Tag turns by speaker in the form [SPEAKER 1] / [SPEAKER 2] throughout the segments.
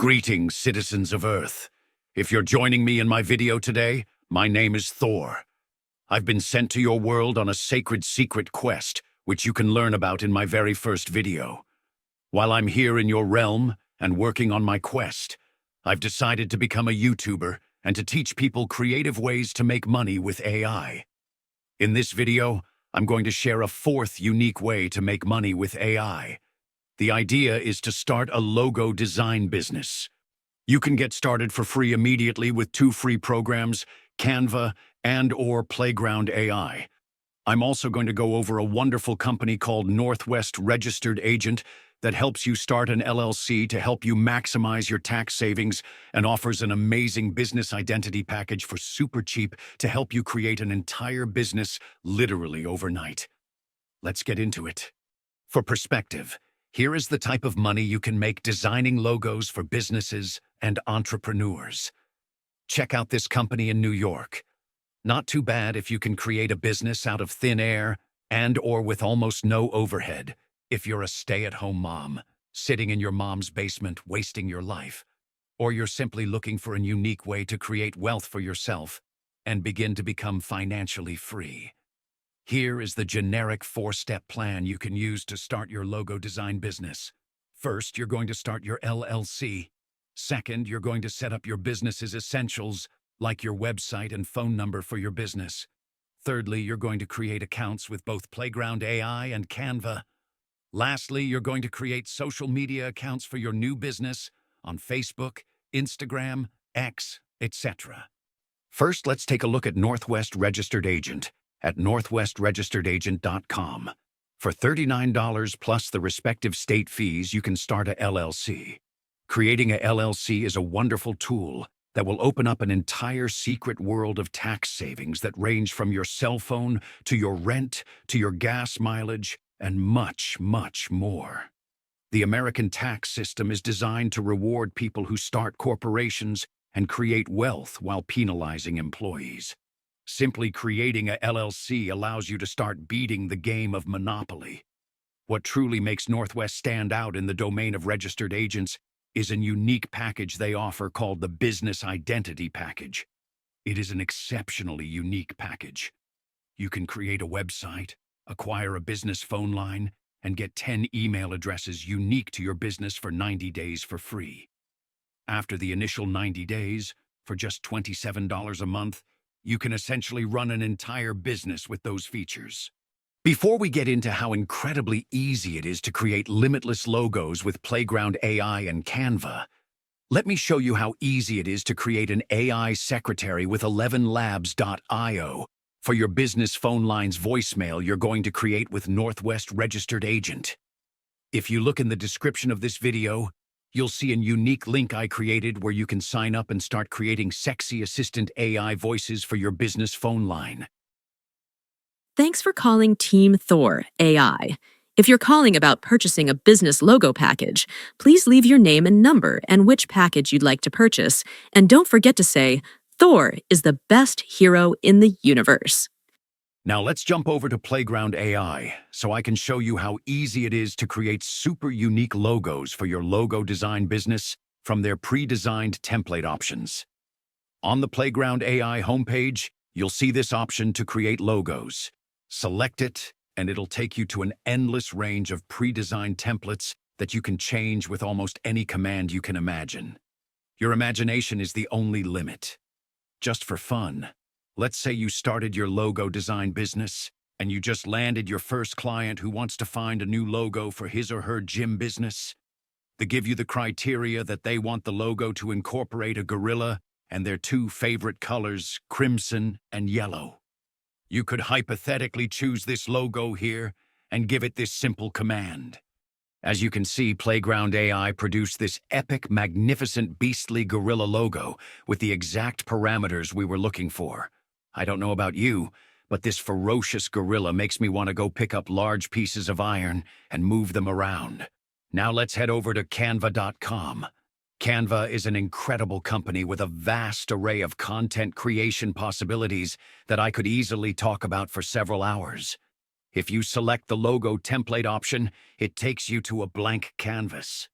[SPEAKER 1] Greetings, citizens of Earth. If you're joining me in my video today, my name is Thor. I've been sent to your world on a sacred secret quest, which you can learn about in my very first video. While I'm here in your realm and working on my quest, I've decided to become a YouTuber and to teach people creative ways to make money with AI. In this video, I'm going to share a fourth unique way to make money with AI. The idea is to start a logo design business. You can get started for free immediately with two free programs, Canva and/or Playground AI. I'm also going to go over a wonderful company called Northwest Registered Agent that helps you start an LLC to help you maximize your tax savings and offers an amazing business identity package for super cheap to help you create an entire business literally overnight. Let's get into it. For perspective, here is the type of money you can make designing logos for businesses and entrepreneurs. Check out this company in New York. Not too bad if you can create a business out of thin air and/or with almost no overhead. If you're a stay-at-home mom, sitting in your mom's basement wasting your life, or you're simply looking for a unique way to create wealth for yourself and begin to become financially free. Here is the generic 4-step plan you can use to start your logo design business. First, you're going to start your LLC. Second, you're going to set up your business's essentials, like your website and phone number for your business. Thirdly, you're going to create accounts with both Playground AI and Canva. Lastly, you're going to create social media accounts for your new business on Facebook, Instagram, X, etc. First, let's take a look at Northwest Registered Agent at northwestregisteredagent.com. For $39 plus the respective state fees, you can start a LLC. Creating a LLC is a wonderful tool that will open up an entire secret world of tax savings that range from your cell phone to your rent to your gas mileage and much, much more. The American tax system is designed to reward people who start corporations and create wealth while penalizing employees. Simply creating a LLC allows you to start beating the game of monopoly. What truly makes Northwest stand out in the domain of registered agents is a unique package they offer called the Business Identity Package. It is an exceptionally unique package. You can create a website, acquire a business phone line, and get 10 email addresses unique to your business for 90 days for free. After the initial 90 days, for just $27 a month, you can essentially run an entire business with those features. Before we get into how incredibly easy it is to create limitless logos with Playground AI and Canva, let me show you how easy it is to create an AI secretary with 11labs.io for your business phone line's voicemail you're going to create with Northwest Registered Agent. If you look in the description of this video, you'll see a unique link I created where you can sign up and start creating sexy assistant AI voices for your business phone line.
[SPEAKER 2] Thanks for calling Team Thor AI. If you're calling about purchasing a business logo package, please leave your name and number and which package you'd like to purchase. And don't forget to say, Thor is the best hero in the universe.
[SPEAKER 1] Now let's jump over to Playground AI so I can show you how easy it is to create super unique logos for your logo design business from their pre-designed template options. On the Playground AI homepage, you'll see this option to create logos. Select it, and it'll take you to an endless range of pre-designed templates that you can change with almost any command you can imagine. Your imagination is the only limit. Just for fun, let's say you started your logo design business and you just landed your first client who wants to find a new logo for his or her gym business. They give you the criteria that they want the logo to incorporate a gorilla and their two favorite colors, crimson and yellow. You could hypothetically choose this logo here and give it this simple command. As you can see, Playground AI produced this epic, magnificent, beastly gorilla logo with the exact parameters we were looking for. I don't know about you, but this ferocious gorilla makes me want to go pick up large pieces of iron and move them around. Now let's head over to Canva.com. Canva is an incredible company with a vast array of content creation possibilities that I could easily talk about for several hours. If you select the logo template option, it takes you to a blank canvas.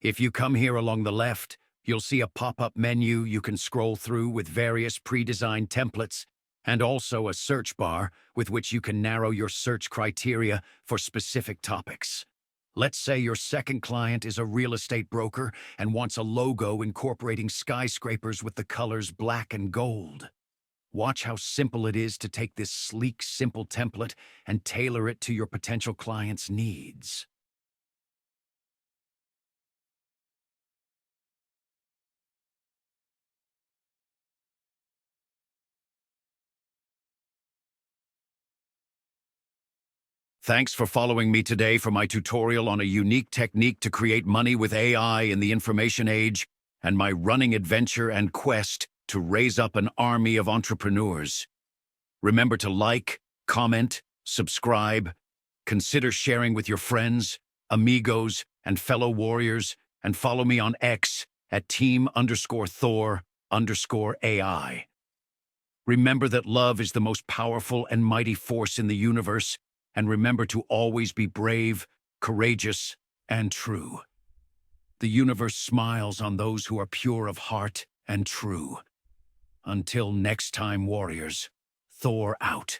[SPEAKER 1] If you come here along the left, You'll see a pop-up menu you can scroll through with various pre-designed templates, and also a search bar with which you can narrow your search criteria for specific topics. Let's say your second client is a real estate broker and wants a logo incorporating skyscrapers with the colors black and gold. Watch how simple it is to take this sleek, simple template and tailor it to your potential client's needs. Thanks for following me today for my tutorial on a unique technique to create money with AI in the information age and my running adventure and quest to raise up an army of entrepreneurs. Remember to like, comment, subscribe, consider sharing with your friends, amigos, and fellow warriors, and follow me on X at team_Thor_AI. Remember that love is the most powerful and mighty force in the universe, and remember to always be brave, courageous, and true. The universe smiles on those who are pure of heart and true. Until next time, warriors, Thor out.